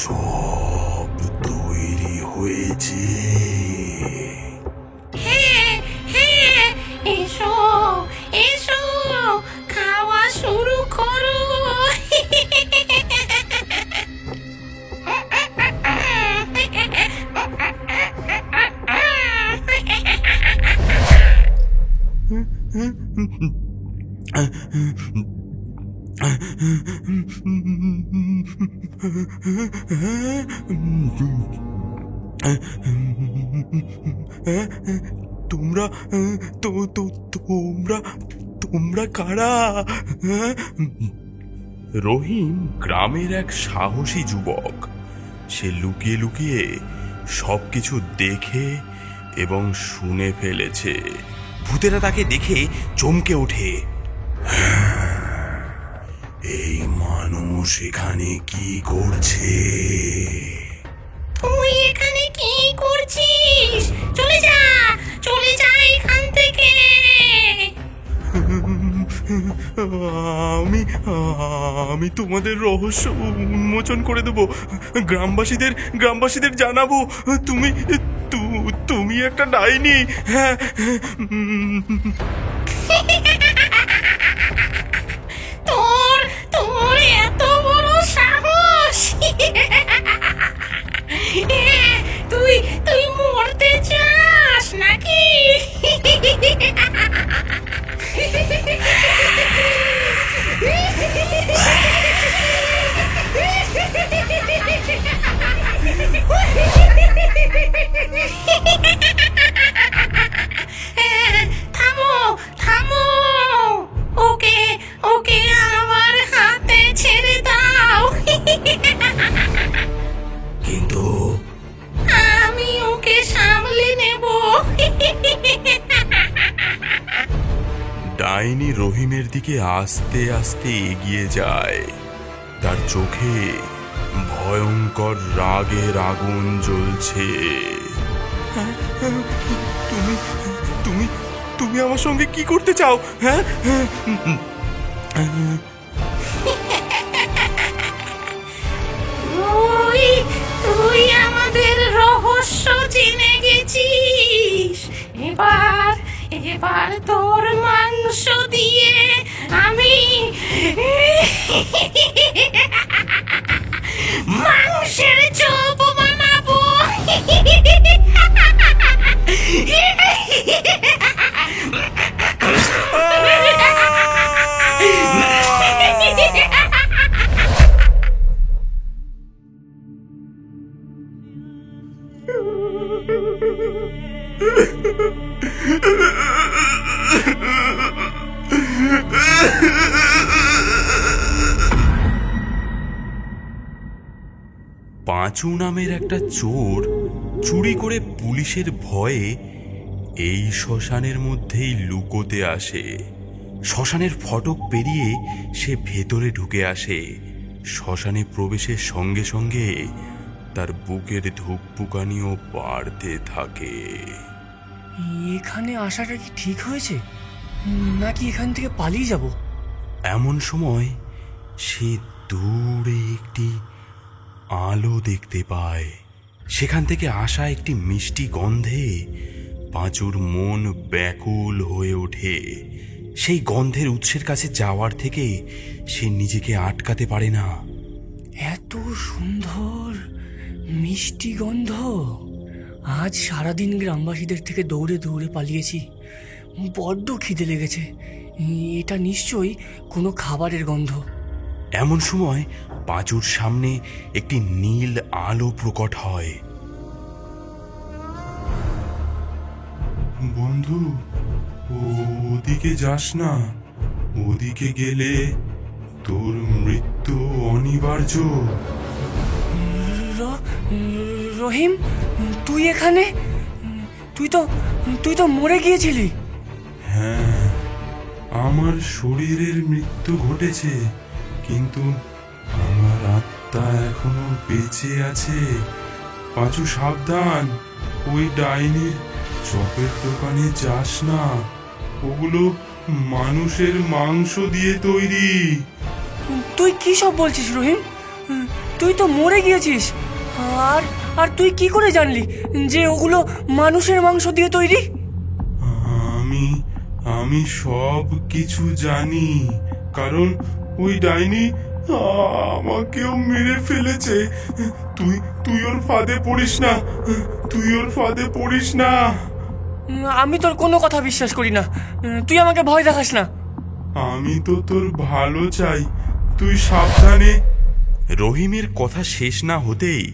সব তৈরি হয়েছে। হ্যাঁ হ্যাঁ, এসো এসো, খাওয়া শুরু করো। তোমরা তোমরা তোমরা কারা? রহিম গ্রামের এক সাহসী যুবক। সে লুকিয়ে লুকিয়ে সবকিছু দেখে এবং শুনে ফেলেছে। ভূতেরা তাকে দেখে চমকে ওঠে। এই মানুষ এখানে কি করছে? তুই এখানে কি করছিস? চলে যা, চলে যা এখান থেকে। আমি তোমাদের রহস্য উন্মোচন করে দেব, গ্রামবাসীদের জানাবো তুমি একটা ডাইনি। হ্যাঁ, তোর এত বড় সাহস! তুই মরতে চাস নাকি? থামো থামো, ওকে ওকে আমার হাতে ছেড়ে দাও। কিন্তু আমি ওকে সামলে নেব। ডাইনি রহিমের দিকে আস্তে আস্তে এগিয়ে যায়। তার চোখে ভয়ঙ্কর রাগের আগুন জ্বলছে। তুমি তুমি তুমি আমার সঙ্গে কি করতে চাও? হ্যাঁ, তুই আমাদের রহস্য জেনে গেছিস। এবার তোর মাংস দিয়ে আমি মাংসের চপ বানাবো। পাঁচু নামের একটা চোর চুরি করে পুলিশের ভয়ে এই শ্মশানের মধ্যেই লুকোতে আসে। শ্মশানের ফটক পেরিয়ে সে ভেতরে ঢুকে আসে। শ্মশানে প্রবেশের সঙ্গে সঙ্গে তার বুকের ধুকপুকানিও বাড়তে থাকে। এখানে আসাটা কি ঠিক হয়েছে, নাকি এখান থেকে পালিয়ে যাব? এমন সময় সে দূরে একটি আলো দেখতে পায়। সেখান থেকে আসা একটি মিষ্টি গন্ধে পাঁচুর মন ব্যাকুল হয়ে ওঠে। সেই গন্ধের উৎসের কাছে যাওয়ার থেকে সে নিজেকে আটকাতে পারে না। এত সুন্দর মিষ্টি গন্ধ! আজ সারাদিন গ্রামবাসীদের থেকে দৌড়ে দৌড়ে পালিয়েছি, বড্ড খিদে লেগেছে। এটা নিশ্চয়ই কোনো খাবারের গন্ধ। এমন সময় পাঁচুর সামনে একটি নীল আলো প্রকট হয়। বন্ধু, ওদিকে যাস না। ওদিকে গেলে তোর মৃত্যু অনিবার্য। রহিম, তুই এখানে? তুই তো মরে গিয়েছিলি। হ্যাঁ, আমার শরীরের মৃত্যু ঘটেছে, কিন্তু আমার আত্মা আত্মা এখনো বেঁচে আছে। পাঁচু সাবধান, ওই ডাইনির চপের দোকানে যাস না, ওগুলো মানুষের মাংস দিয়ে তৈরি। তুই কি সব বলছিস রহিম? তুই তো মরে গিয়েছিস। আর আর তুই কি করে জানলি যে ওগুলো মানুষের মাংস দিয়ে তৈরি? আমি আমি সব কিছু জানি, কারণ ওই ডাইনি আমাকেও মেরে ফেলেছে। তুই তুই ওর ফাঁদে পড়িস না, তুই ওর ফাঁদে পড়িস না। আমি তোর কোনো কথা বিশ্বাস করি না। তুই আমাকে ভয় দেখাস না। আমি তো তোর ভালো চাই, তুই সাবধানে। রহিমের কথা শেষ না হতেই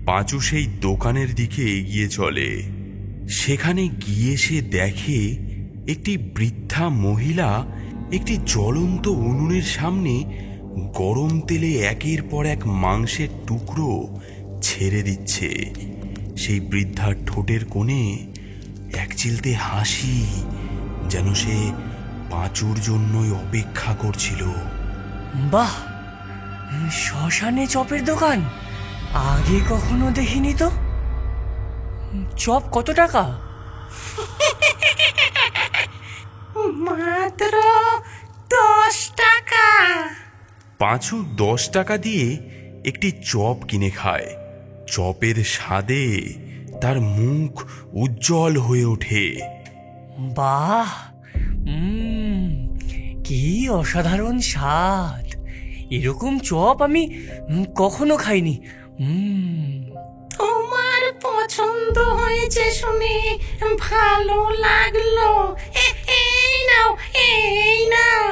পাঁচু সেই দোকানের দিকে এগিয়ে চলে। সেখানে গিয়ে সে দেখে একটি বৃদ্ধা মহিলা একটি জ্বলন্ত উনুনের সামনে গরম তেলে একের পর এক মাংসের টুকরো ছেড়ে দিচ্ছে। সেই বৃদ্ধার ঠোঁটের কোণে এক চিলতে হাসি, যেন সে পাঁচুর জন্যই অপেক্ষা করছিল। বাহ, শ্মশানে চপের দোকান আগে কখনো দেখিনি তো। চপ কত টাকা? মাত্র 10 টাকা। পাঁচু 10 টাকা দিয়ে একটি চপ কিনে খায়। চপের স্বাদে তার মুখ উজ্জ্বল হয়ে ওঠে। বাহ, কি অসাধারণ স্বাদ! এরকম চপ আমি কখনো খাইনি। তোমার পছন্দ হয়েছে শুনে ভালো লাগলো। এই নাও, এই নাও,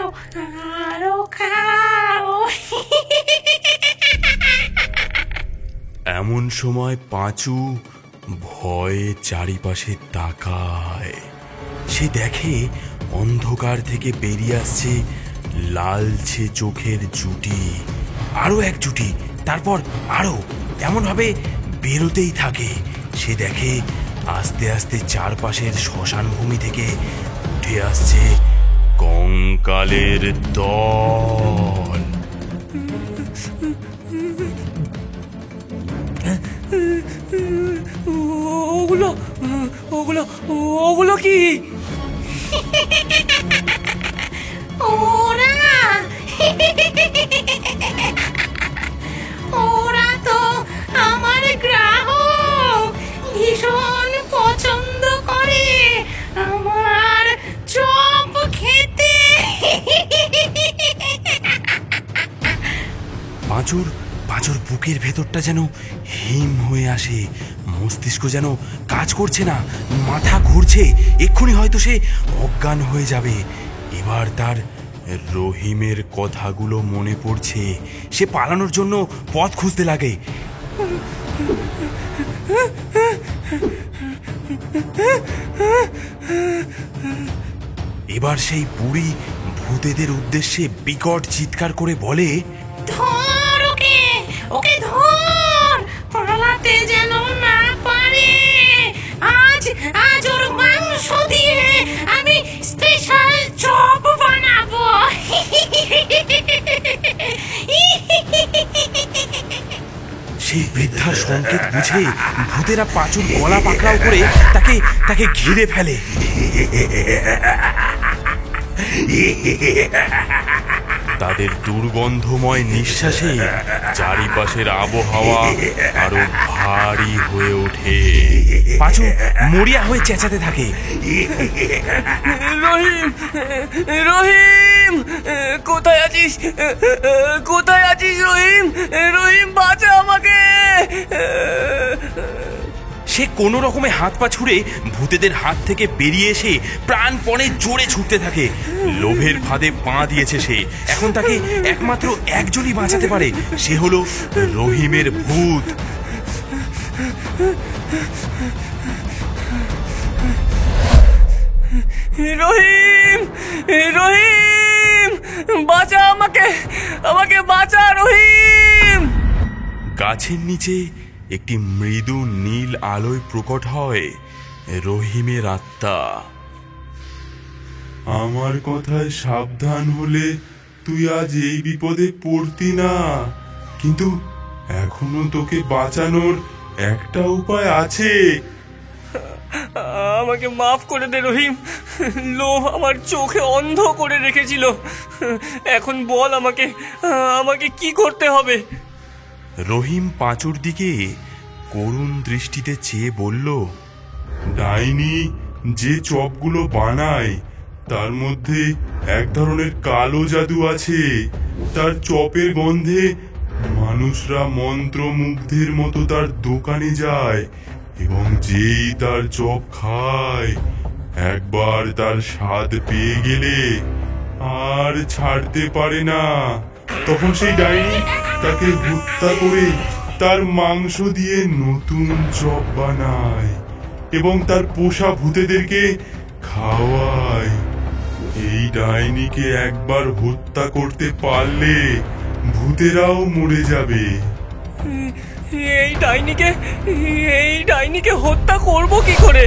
আরো খাও। এমন সময় পাঁচু ভয়ে চারিপাশে তাকায়। সে দেখে অন্ধকার থেকে বেরিয়ে আসছে লালচে চোখের জুটি, আরো এক জুটি, তারপর আরো, এমন ভাবে বেরোতেই থাকে। সে দেখে আস্তে আস্তে চারপাশের শ্মশান ভূমি থেকে উঠে আসছে কঙ্কালের দল। ওগুলো ওগুলো ওগুলো কি? ওরা ওরা তো আমার গ্রাহক, ভীষণ পছন্দ করে আমার চপ খেতে। পাঁচুর বুকের ভেতরটা যেন হিম হয়ে আসে, মস্তিষ্ক যেন কাজ করছে না, মাথা ঘুরছে, এক্ষুনি হয়তো সে অজ্ঞান হয়ে যাবে। এবার তার রহিমের কথাগুলো মনে পড়ছে। সে পালানোর জন্য পথ খুঁজতে লাগে। এবার সেই বুড়ি ভূতেদের উদ্দেশ্যে বিকট চিৎকার করে বলে, ধর ওকে, ওকে ধর, পালাতে যেন না পারে। আজ আজ ওর মাংস দিয়ে আমি স্পেশাল চপ বানাবো। সেই বৃদ্ধার সংকেত বুঝে ভূতেরা পাঁচুর গলা পাকড়াও করে তাকে ঘিরে ফেলে। তাদের দুর্গন্ধময় নিঃশ্বাসে চারিপাশের আবহাওয়া আরো ভারী হয়ে ওঠে। পাঁচু মরিয়া হয়ে চেঁচাতে থাকে, রহিম, রহিম, কোথায় আছিস? কোথায় আছিস রহিম? রহিম, বাঁচা আমাকে। সে কোনো রকমে হাত পা ছুড়ে ভূতেদের হাত থেকে বেরিয়ে এসে প্রাণপণে জোরে ছুটতে থাকে। লোভের ফাঁদে পা দিয়েছে সে। এখন তাকে একমাত্র একজনই বাঁচাতে পারে, সে হলো রহিমের ভূত। রহিম, রহিম, বাঁচা আমাকে, আমাকে বাঁচা রহিম। গাছের নিচে একটি মৃদু নীল আলোয় প্রকট হয় রহিমের আত্মা। আমার কথায় সাবধান হলে তুই আজ এই বিপদে পড়তি না, কিন্তু এখনো তোকে বাঁচানোর একটা উপায় আছে। আমাকে মাফ করে দে রহিম, লোভ আমার চোখে অন্ধ করে রেখেছিল। এখন বল আমাকে আমাকে কি করতে হবে? রহিম পাঁচুর দিকে করুণ দৃষ্টিতে চেয়ে বলল, ডাইনি যে চপগুলো বানায় তার মধ্যে এক ধরনের কালো জাদু আছে। তার চপের গন্ধে মানুষরা মন্ত্রমুগ্ধের মতো তার দোকানে যায় এবং যেই তার চপ খায়, একবার তার স্বাদ পেয়ে গেলে আর ছাড়তে পারে না। তখন সেই ডাইনি তাকে হত্যা করে তার মাংস দিয়ে নতুন চপ বানায় এবং তার পোষা ভূতেদেরকে খাওয়ায়। এই ডাইনিকে একবার হত্যা করতে পারলে ভূতেরাও মরে যাবে। এই ডাইনিকে হত্যা করব কি করে?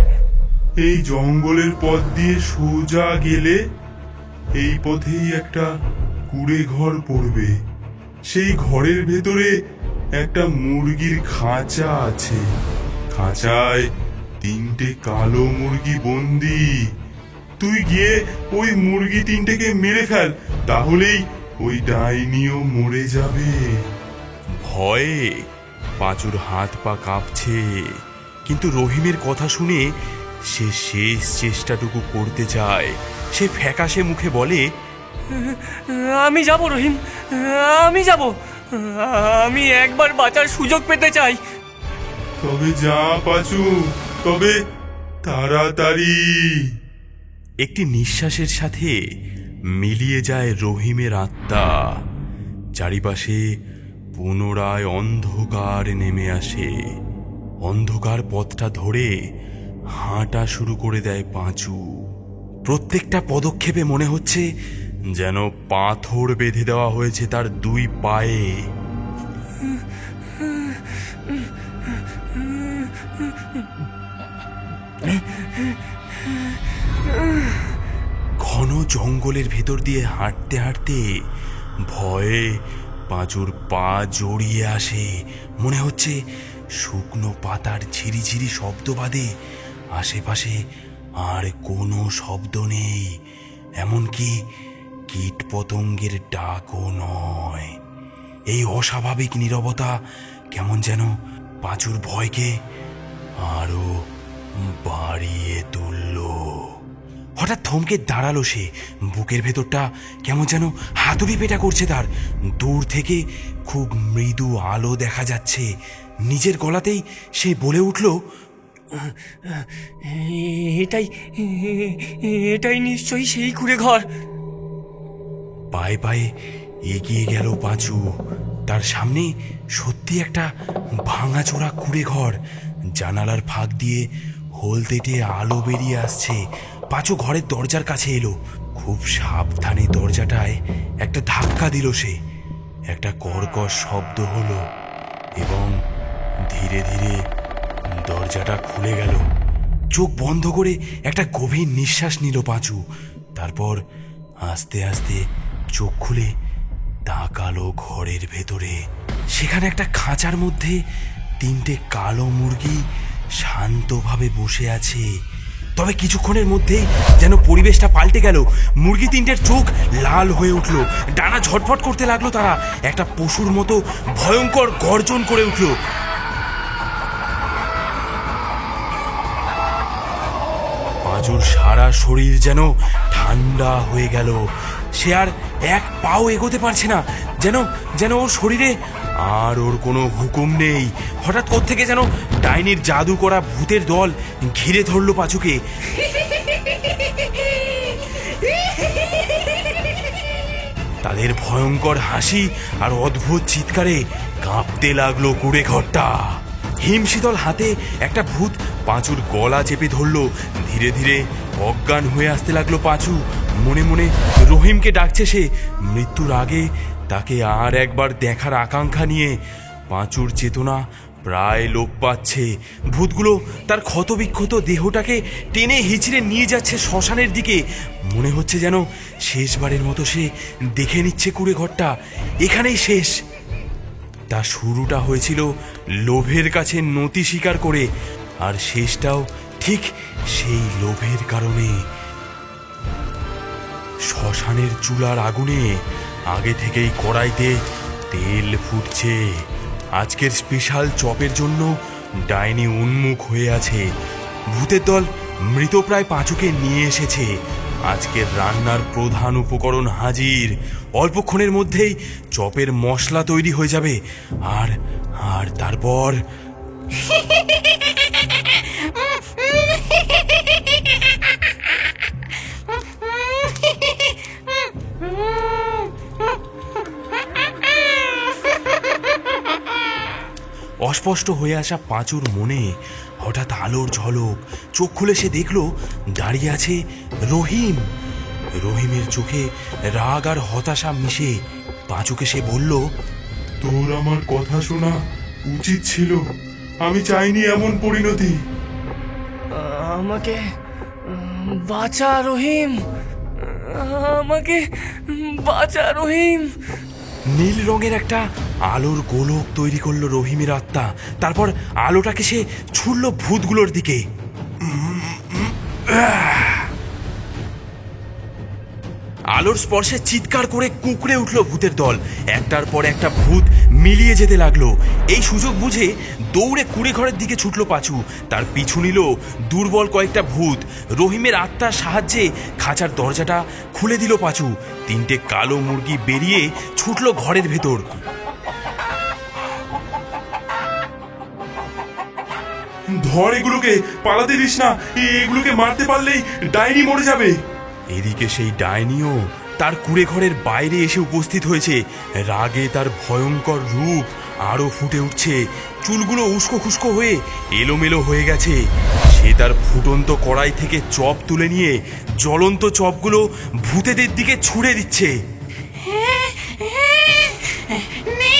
এই জঙ্গলের পথ দিয়ে সোজা গেলে এই পথেই একটা কুড়ে ঘর পড়বে। সেই ঘরের ভেতরে একটা মুরগির খাঁচা আছে। খাঁচায় 3টে কালো মুরগি বন্দি। তুই গিয়ে ওই মুরগি 3টেকে মেরে ফেল, তাহলেই ওই ডাইনিও মরে যাবে। ভয়ে পাঁচুর হাত পা কাঁপছে, কিন্তু রহিমের কথা শুনে সে শেষ চেষ্টাটুকু করতে চায়। সে ফ্যাকাশে মুখে বলে, আমি যাব রহিম, আমি যাব। আমি একবার বাঁচার সুযোগ পেতে চাই। তবে যা পাঁচু, তবে তাড়াতাড়ি। একটি নিঃশ্বাসের সাথে মিলিয়ে যায় রহিমের আত্মা। চারিপাশে পুনরায় অন্ধকার নেমে আসে। অন্ধকার পথটা ধরে হাঁটা শুরু করে দেয় পাঁচু। প্রত্যেকটা পদক্ষেপে মনে হচ্ছে যেন পাথর বেঁধে দেওয়া হয়েছে তার 2 পায়ে। ঘন জঙ্গলের ভেতর দিয়ে হাঁটতে হাঁটতে ভয়ে পাঁচুর পা জড়িয়ে আসে। মনে হচ্ছে শুকনো পাতার ঝিরিঝিরি শব্দ বাদে আশেপাশে আর কোনো শব্দ নেই, এমনকি কীট পতঙ্গের ডাকও নয়। এই অস্বাভাবিক নীরবতা কেমন যেন পাঁচুর ভয়কে আরো বাড়িয়ে তুলল। হঠাৎ থমকে দাঁড়ালো সে। বুকের ভেতরটা কেমন যেন হাতুড়ি পেটা করছে তার। দূর থেকে খুব মৃদু আলো দেখা যাচ্ছে। নিজের গলাতেই সে বলে উঠল, এটাই নিশ্চয়ই সেই কুঁড়ে ঘর। পায়ে পায়ে এগিয়ে গেল পাঁচু। তার সামনে সত্যি একটা ভাঙাচোরা কুঁড়ে ঘর। জানালার ফাঁক দিয়ে হলদেটে আলো বেরিয়ে আসছে। পাঁচু ঘরের দরজার কাছে এলো। খুব সাবধানে দরজাটায় একটা ধাক্কা দিল সে। একটা কর্কশ শব্দ হলো এবং ধীরে ধীরে দরজাটা খুলে গেল। চোখ বন্ধ করে একটা গভীর নিঃশ্বাস নিল পাঁচু। তারপর আস্তে আস্তে চোখ খুলে তাকালো ঘরের ভেতরে। সেখানে একটা খাঁচার মধ্যে 3টে কালো মুরগি শান্তভাবে বসে আছে। তবে কিছুক্ষণের মধ্যেই যেন পরিবেশটা পাল্টে গেল। মুরগি 3টের চোখ লাল হয়ে উঠল, ডানা ঝটফট করতে লাগলো। তারা একটা পশুর মতো ভয়ঙ্কর গর্জন করে উঠল। পাঁচুর সারা শরীর যেন ঠান্ডা হয়ে গেল। সে আর এক পাও এগোতে পারছে না। যেন ওর শরীরে আর ওর কোনো হুকুম নেই। হঠাৎ কোত্থেকে যেন ডাইনির জাদু করা ভূতের দল ঘিরে ধরল পাঁচুকে। তাদের ভয়ঙ্কর হাসি আর অদ্ভুত চিৎকারে কাঁপতে লাগলো কুঁড়ে ঘরটা। হিমশীতল হাতে একটা ভূত পাঁচুর গলা চেপে ধরল। ধীরে ধীরে অজ্ঞান হয়ে আসতে লাগলো পাঁচু। মনে মনে রহিমকে ডাকছে সে। মৃত্যুর আগে তাকে আর একবার দেখার আকাঙ্ক্ষা নিয়ে পাঁচুর চেতনা প্রায় লোপ পাচ্ছে। ভূতগুলো তার ক্ষতবিক্ষত দেহটাকে টেনে হিচড়ে নিয়ে যাচ্ছে শ্মশানের দিকে। মনে হচ্ছে যেন শেষবারের মতো সে দেখে নিচ্ছে কুঁড়ে ঘরটা এখানেই শেষ। তা শুরুটা হয়েছিল লোভের কাছে নতি স্বীকার করে, আর শেষটাও ঠিক সেই লোভের কারণে। শ্মশানের চুলার আগুনে আগে থেকেই কড়াইতে তেল ফুটছে। আজকের স্পেশাল চপের জন্য ডাইনি উন্মুখ হয়ে আছে। ভূতের দল মৃতপ্রায় পাঁচুকে নিয়ে এসেছে। আজকের রান্নার প্রধান উপকরণ হাজির। অল্পক্ষণের মধ্যেই চপের মশলা তৈরি হয়ে যাবে। আর আর তারপর অস্পষ্ট হয়ে আসা পাঁচুর মনে হঠাৎ আলোর ঝলক। চোখ খুলে সে দেখল দাঁড়িয়ে আছে রহিম। রহিমের চোখে রাগ আর হতাশা মিশে। পাঁচুকে সে বলল, তোর আমার কথা শোনা উচিত ছিল। আমি চাইনি এমন পরিণতি। আমাকে বাঁচা রহিম, আমাকে বাঁচা রহিম। নীল রঙের একটা আলোর গোলক তৈরি করলো রহিমের আত্মা। তারপর আলোটাকে সে ছুড়ল ভূতগুলোর দিকে। আলোর স্পর্শে চিৎকার করে কুঁকড়ে উঠল ভূতের দল। একটার পর একটা ভূত মিলিয়ে যেতে লাগলো। এই সুযোগ বুঝে দৌড়ে কুড়ে ঘরের দিকে ছুটল পাঁচু। তার পিছু নিল দুর্বল কয়েকটা ভূত। রহিমের আত্মার সাহায্যে খাঁচার দরজাটা খুলে দিল পাঁচু। তিনটে কালো মুরগি বেরিয়ে ছুটল ঘরের ভেতর। ধর এগুলোকে, পালাতে দিস না। এগুলোকে মারতে পারলেই ডাইনি মরে যাবে। এদিকে সেই ডাইনিও তার কুড়ে ঘরের বাইরে এসে উপস্থিত হয়েছে। রাগে তার ভয়ঙ্কর রূপ আরো ফুটে উঠছে। চুলগুলো উস্কো খুস্কো হয়ে এলোমেলো হয়ে গেছে। সে তার ফুটন্ত কড়াই থেকে চপ তুলে নিয়ে জ্বলন্ত চপগুলো ভূতেদের দিকে ছুঁড়ে দিচ্ছে। নে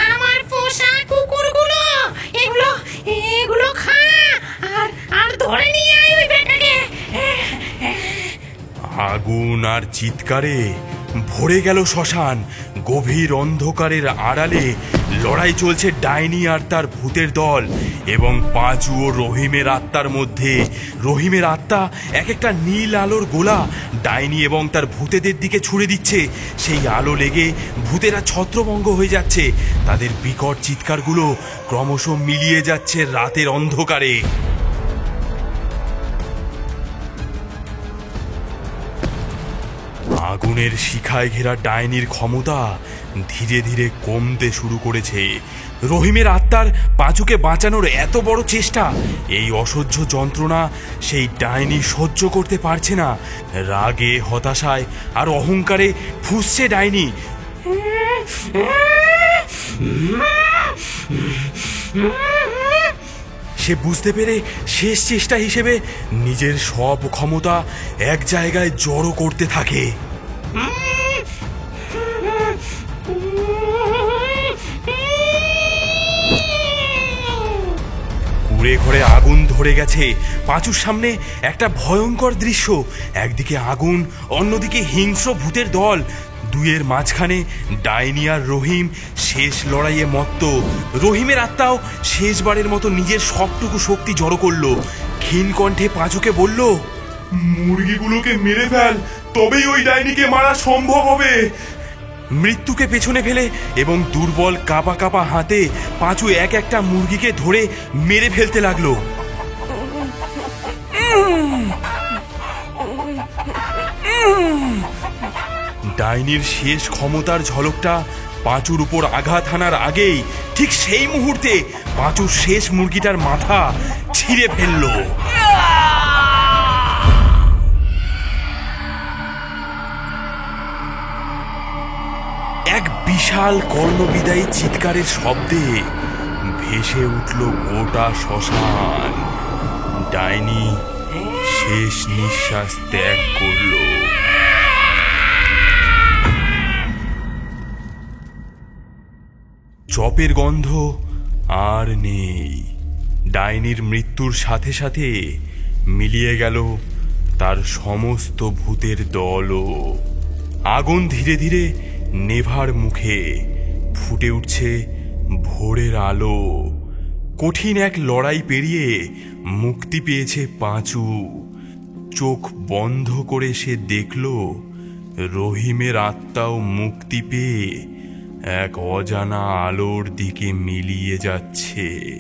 আমার পোষা কুকুরগুলো, এগুলো এগুলো খা। আর আর ধরে নিয়ে আয় ওই বেটাকে। আগুন আর চিৎকারে ভরে গেল শ্মশান। গভীর অন্ধকারের আড়ালে লড়াই চলছে ডাইনি আর তার ভূতের দল এবং পাঁচু ও রহিমের আত্মার মধ্যে। রহিমের আত্মা এক একটা নীল আলোর গোলা ডাইনি এবং তার ভূতেদের দিকে ছুড়ে দিচ্ছে। সেই আলো লেগে ভূতেরা ছত্রভঙ্গ হয়ে যাচ্ছে। তাদের বিকট চিৎকারগুলো ক্রমশ মিলিয়ে যাচ্ছে রাতের অন্ধকারে। আগুনের শিখায় ঘেরা ডাইনির ক্ষমতা ধীরে ধীরে কমতে শুরু করেছে। রহিমের আত্মার পাঁচুকে বাঁচানোর এত বড় চেষ্টা, এই অসহ্য যন্ত্রণা সেই ডাইনি সহ্য করতে পারছে না। রাগে, হতাশায় আর অহংকারে ফুঁসছে ডাইনি। সে বুঝতে পেরে শেষ চেষ্টা হিসেবে নিজের সব ক্ষমতা এক জায়গায় জড়ো করতে থাকে। কুড়ে ঘরে আগুন ধরে গেছে। পাঁচুর সামনে একটা ভয়ঙ্কর দৃশ্য। একদিকে আগুন, অন্যদিকে হিংস্র ভূতের দল। দুয়ের মাঝখানে ডাইনি আর রহিম শেষ লড়াইয়ে মত্ত। রহিমের আত্মাও শেষবারের মতো নিজের সবটুকু শক্তি জড়ো করলো। ক্ষীণ কণ্ঠে পাঁচুকে বলল, মুরগিগুলোকে মেরে ফেল, তবেই ওই ডাইনিকে মারা সম্ভব হবে। মৃত্যুকে পেছনে ফেলে এবং দুর্বল কাঁপা কাঁপা হাতে পাঁচু এক একটা মুরগিকে ধরে মেরে ফেলতে লাগলো। ডাইনির শেষ ক্ষমতার ঝলকটা পাঁচুর উপর আঘাত হানার আগেই ঠিক সেই মুহূর্তে পাঁচুর শেষ মুরগিটার মাথা ছিঁড়ে ফেললো। এক বিশাল কর্ণবিদায়ী চিৎকারের শব্দে ভেসে উঠল গোটা শ্মশান। ডাইনি শেষ নিঃশ্বাস ত্যাগ করল। চপের গন্ধ আর নেই। ডাইনির মৃত্যুর সাথে সাথে মিলিয়ে গেল তার সমস্ত ভূতের দলও। আগুন ধীরে ধীরে নেভার মুখে। ফুটে উঠছে ভোরের আলো। কঠিন এক লড়াই পেরিয়ে মুক্তি পেয়েছে পাঁচু। চোখ বন্ধ করে সে দেখল রহিমের আত্মাও মুক্তি পেয়ে এক অজানা আলোর দিকে মিলিয়ে যাচ্ছে।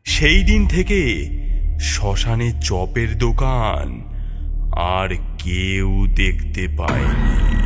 সেই দিন থেকে শ্মশানে চপের দোকান আর কেউ দেখতে পায়নি।